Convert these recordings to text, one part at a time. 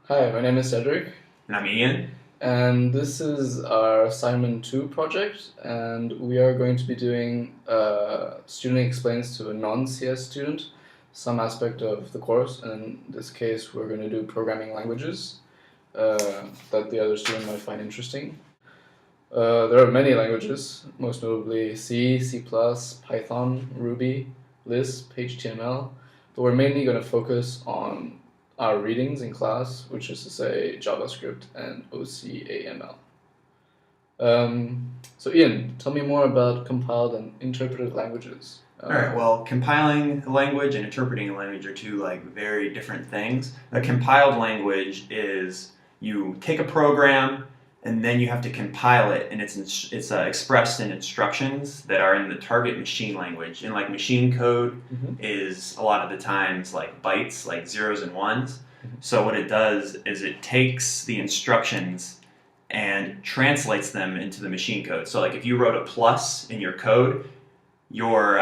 Hi, my name is Cedric, And I'm Ian. and this is our assignment 2 project, and we are going to be doing student explains to a non-CS student some aspect of the course, and in this case we're going to do programming languages that the other student might find interesting. There are many languages, most notably C, C++, Python, Ruby, Lisp, HTML, but we're mainly going to focus on our readings in class, which is to say JavaScript and OCaml. So Ian, tell me more about compiled and interpreted languages. All right. Well, compiling a language and interpreting a language are two very different things. A compiled language is you take a program and then you have to compile it, and it's expressed in instructions that are in the target machine language. And machine code is a lot of the times bytes, like zeros and ones. So what it does is it takes the instructions and translates them into the machine code. So if you wrote a plus in your code, your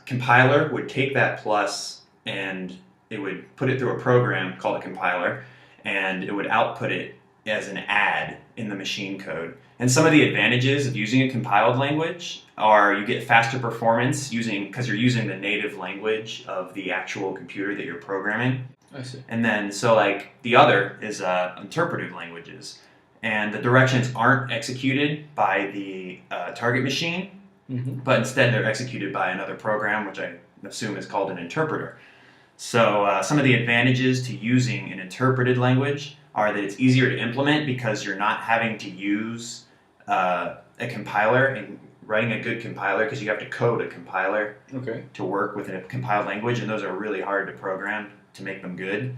compiler would take that plus and it would put it through a program called a compiler, and it would output it as an add in the machine code. And some of the advantages of using a compiled language are you get faster performance because you're using the native language of the actual computer that you're programming. I see. And then the other is interpreted languages, and the directions aren't executed by the target machine, but instead they're executed by another program, which I assume is called an interpreter. So some of the advantages to using an interpreted language are that it's easier to implement because you're not having to use a compiler and writing a good compiler, because you have to code a compiler to work with a compiled language, and those are really hard to program to make them good.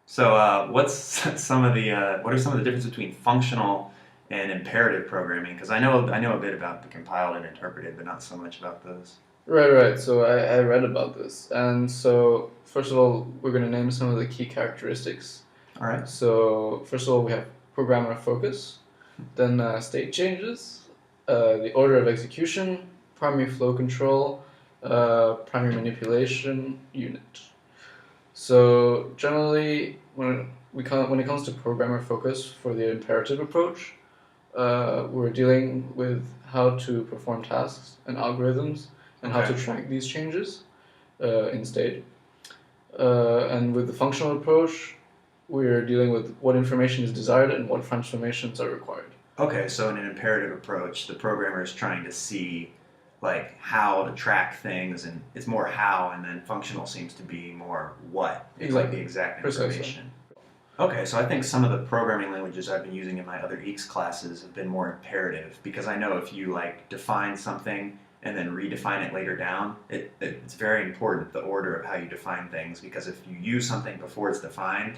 So what are some of the differences between functional and imperative programming? Because I know a bit about the compiled and interpreted, but not so much about those. Right. So I read about this, and so first of all, we're going to name some of the key characteristics. All right. So first of all, we have programmer focus, then state changes, the order of execution, primary flow control, primary manipulation unit. So generally, when it comes to programmer focus for the imperative approach, we're dealing with how to perform tasks and algorithms and how to track these changes in state. And with the functional approach, we're dealing with what information is desired and what transformations are required. Okay, so in an imperative approach, the programmer is trying to see how to track things, and it's more how, and then functional seems to be more what. It's the exact information. Precisely. Okay, so I think some of the programming languages I've been using in my other Eecs classes have been more imperative, because I know if you define something and then redefine it later down, it's very important, the order of how you define things, because if you use something before it's defined,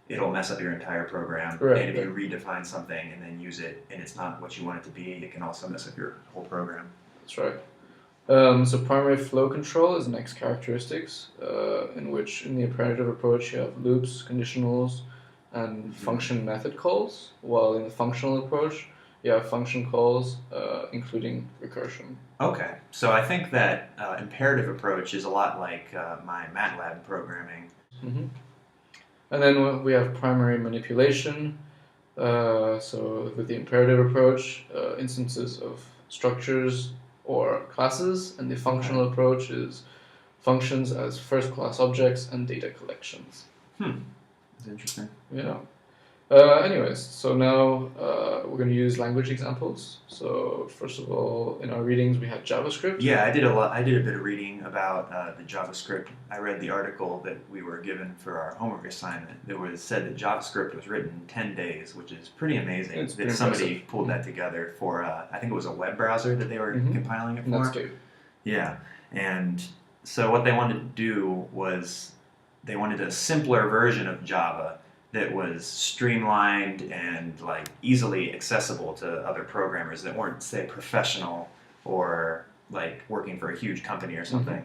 it'll mess up your entire program. And if you redefine something and then use it and it's not what you want it to be, it can also mess up your whole program. That's right. So primary flow control is the next characteristics, in which in the imperative approach you have loops, conditionals, and function method calls, while in the functional approach you have function calls, including recursion. Okay, so I think that imperative approach is a lot like my MATLAB programming. And then we have primary manipulation. So with the imperative approach, instances of structures or classes, and the functional approach is functions as first-class objects and data collections. That's interesting. Yeah. Anyways, so now we're going to use language examples. So first of all, in our readings we had JavaScript. Yeah, I did a bit of reading about the JavaScript. I read the article that we were given for our homework assignment. That said that JavaScript was written in 10 days, which is pretty amazing. It's that somebody pulled that together for, I think it was a web browser that they were compiling it for. Netscape. Yeah, and so what they wanted to do was they wanted a simpler version of Java that was streamlined and easily accessible to other programmers that weren't, say, professional or working for a huge company or something.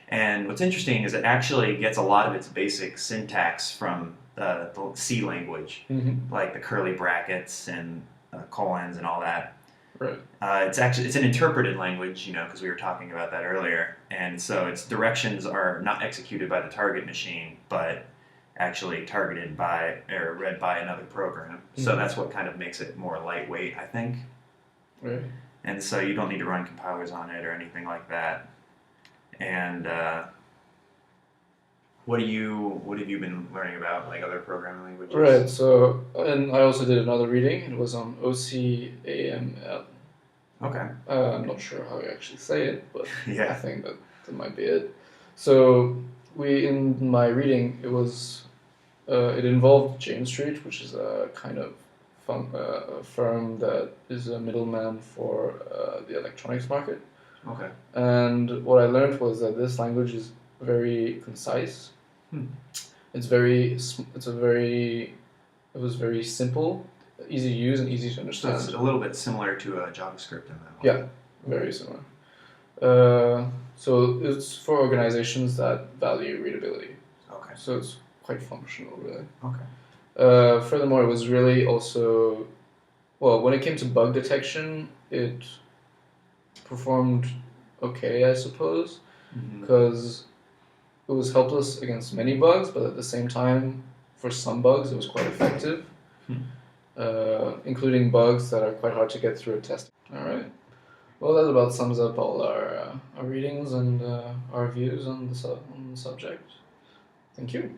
And what's interesting is it actually gets a lot of its basic syntax from the C language, like the curly brackets and colons and all that. Right. It's an interpreted language, because we were talking about that earlier, and so its directions are not executed by the target machine, but actually targeted by or read by another program. So that's what kind of makes it more lightweight, I think. Right. And so you don't need to run compilers on it or anything like that. And what have you been learning about, like other programming languages? Right. So, and I also did another reading. It was on OCAML. Okay. I'm not sure how you actually say it, but I Yeah. think that might be it. So in my reading, it involved Jane Street, which is a kind of a firm that is a middleman for the electronics market. Okay. And what I learned was that this language is very concise. It was very simple, easy to use, and easy to So understand. it's a little bit similar to JavaScript in that way. Yeah, very similar. So it's for organizations that value readability. Okay. So it's quite functional, really. Okay. Furthermore, it was really also, well, when it came to bug detection, it performed okay, I suppose, because it was helpless against many bugs, but at the same time, for some bugs, it was quite effective, including bugs that are quite hard to get through a test. All right. Well, that about sums up all our readings and our views on the subject. Thank you.